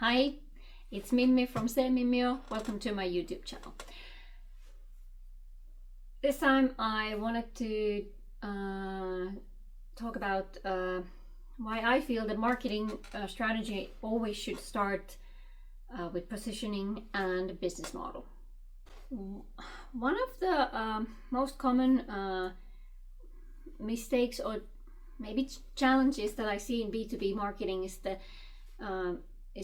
Hi, it's Mimmi from C-Mimmi-O. Welcome to my YouTube channel. This time I wanted to talk about why I feel that marketing strategy always should start with positioning and business model. One of the most common mistakes or maybe challenges that I see in B2B marketing is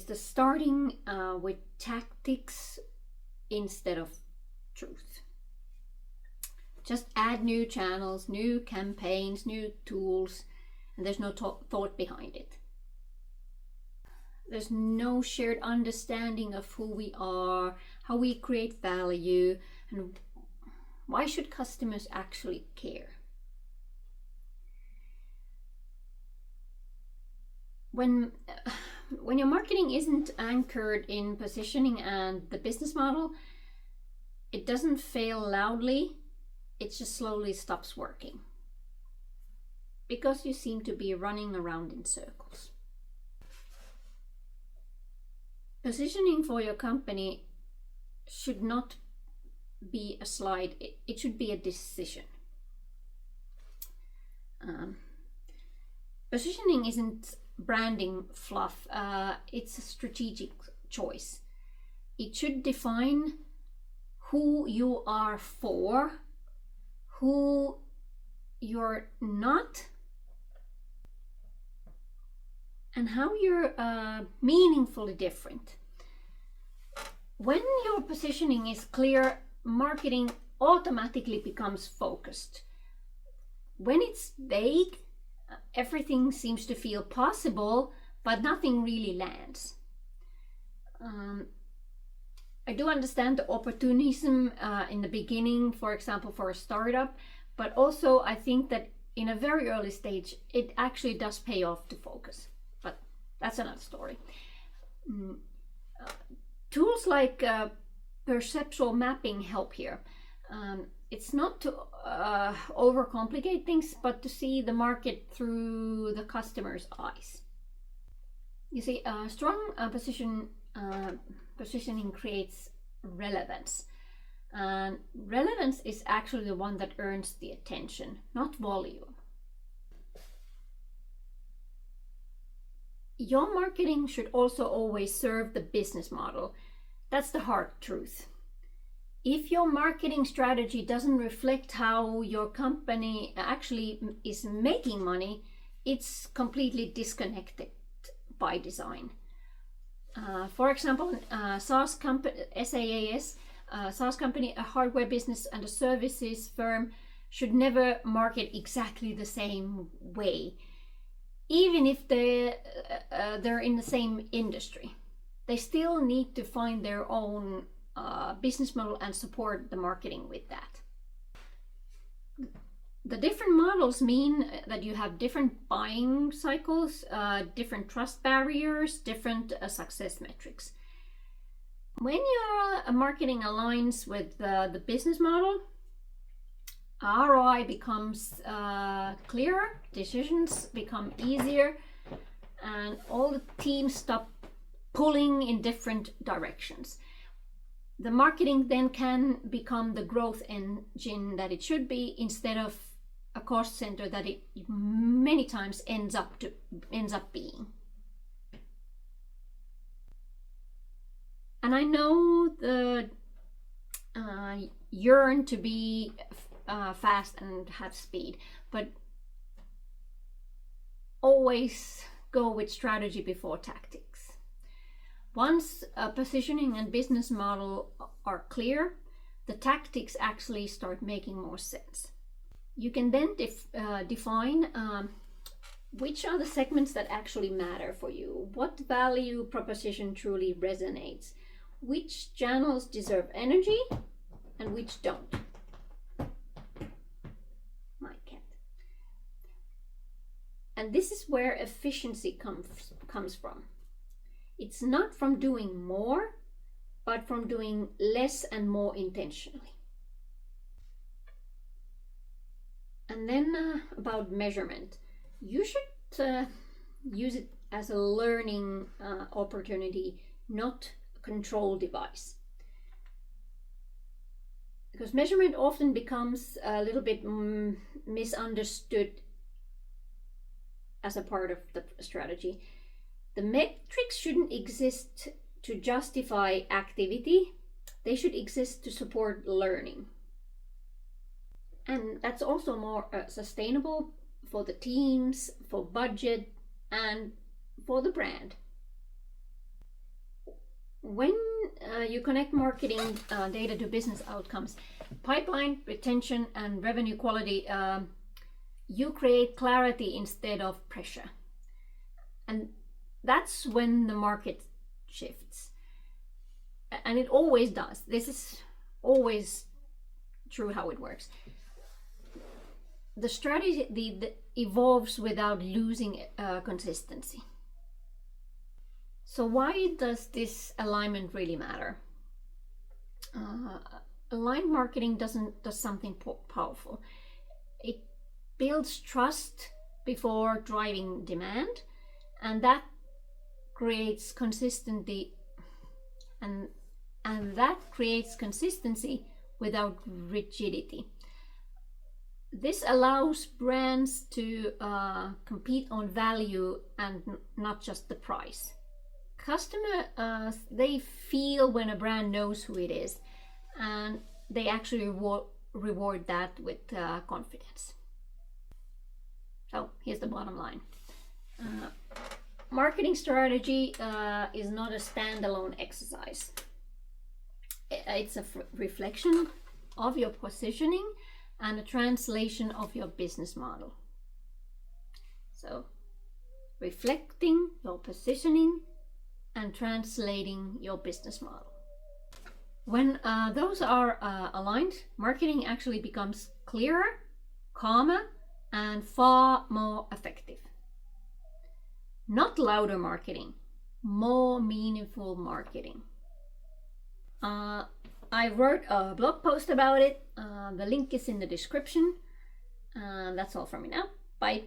the starting with tactics instead of truth. Just add new channels, new campaigns, new tools, and there's no thought behind it. There's no shared understanding of who we are, how we create value, and why should customers actually care? When your marketing isn't anchored in positioning and the business model, it doesn't fail loudly, it just slowly stops working. Because you seem to be running around in circles. Positioning for your company should not be a slide, it should be a decision. Positioning isn't branding fluff, it's a strategic choice. It should define who you are for, who you're not, and how you're meaningfully different. When your positioning is clear, marketing automatically becomes focused. When it's vague, everything seems to feel possible, but nothing really lands. I do understand the opportunism in the beginning, for example, for a startup, but also I think that in a very early stage, it actually does pay off to focus, but that's another story. Tools like perceptual mapping help here. It's not to overcomplicate things, but to see the market through the customer's eyes. You see, strong positioning creates relevance. And relevance is actually the one that earns the attention, not volume. Your marketing should also always serve the business model. That's the hard truth. If your marketing strategy doesn't reflect how your company actually is making money, it's completely disconnected by design. For example, SaaS company, SaaS, SaaS company, a hardware business and a services firm should never market exactly the same way, even if they're in the same industry. They still need to find their own business model and support the marketing with that. The different models mean that you have different buying cycles, different trust barriers, different success metrics. When your marketing aligns with the business model, ROI becomes clearer, decisions become easier, and all the teams stop pulling in different directions. The marketing then can become the growth engine that it should be, instead of a cost center that it many times ends up being. And I know the yearn to be fast and have speed, but always go with strategy before tactics. Once positioning and business model are clear, the tactics actually start making more sense. You can then define which are the segments that actually matter for you, what value proposition truly resonates, which channels deserve energy and which don't. My cat. And this is where efficiency comes from. It's not from doing more, but from doing less and more intentionally. And then about measurement. You should use it as a learning opportunity, not a control device. Because measurement often becomes a little bit misunderstood as a part of the strategy. The metrics shouldn't exist to justify activity, they should exist to support learning. And that's also more sustainable for the teams, for budget, and for the brand. When you connect marketing data to business outcomes, pipeline, retention, and revenue quality, you create clarity instead of pressure. And that's when the market shifts. And it always does. This is always true how it works. The strategy evolves without losing consistency. So why does this alignment really matter? Aligned marketing does something powerful. It builds trust before driving demand, and that creates consistency, and that creates consistency without rigidity. This allows brands to compete on value and not just the price. Customers, they feel when a brand knows who it is, and they actually reward that with confidence. So here's the bottom line. Marketing strategy is not a standalone exercise. It's a reflection of your positioning and a translation of your business model. So reflecting your positioning and translating your business model. When those are aligned, marketing actually becomes clearer, calmer, and far more effective. Not louder marketing, more meaningful marketing. I wrote a blog post about it. The link is in the description. That's all from me now. Bye.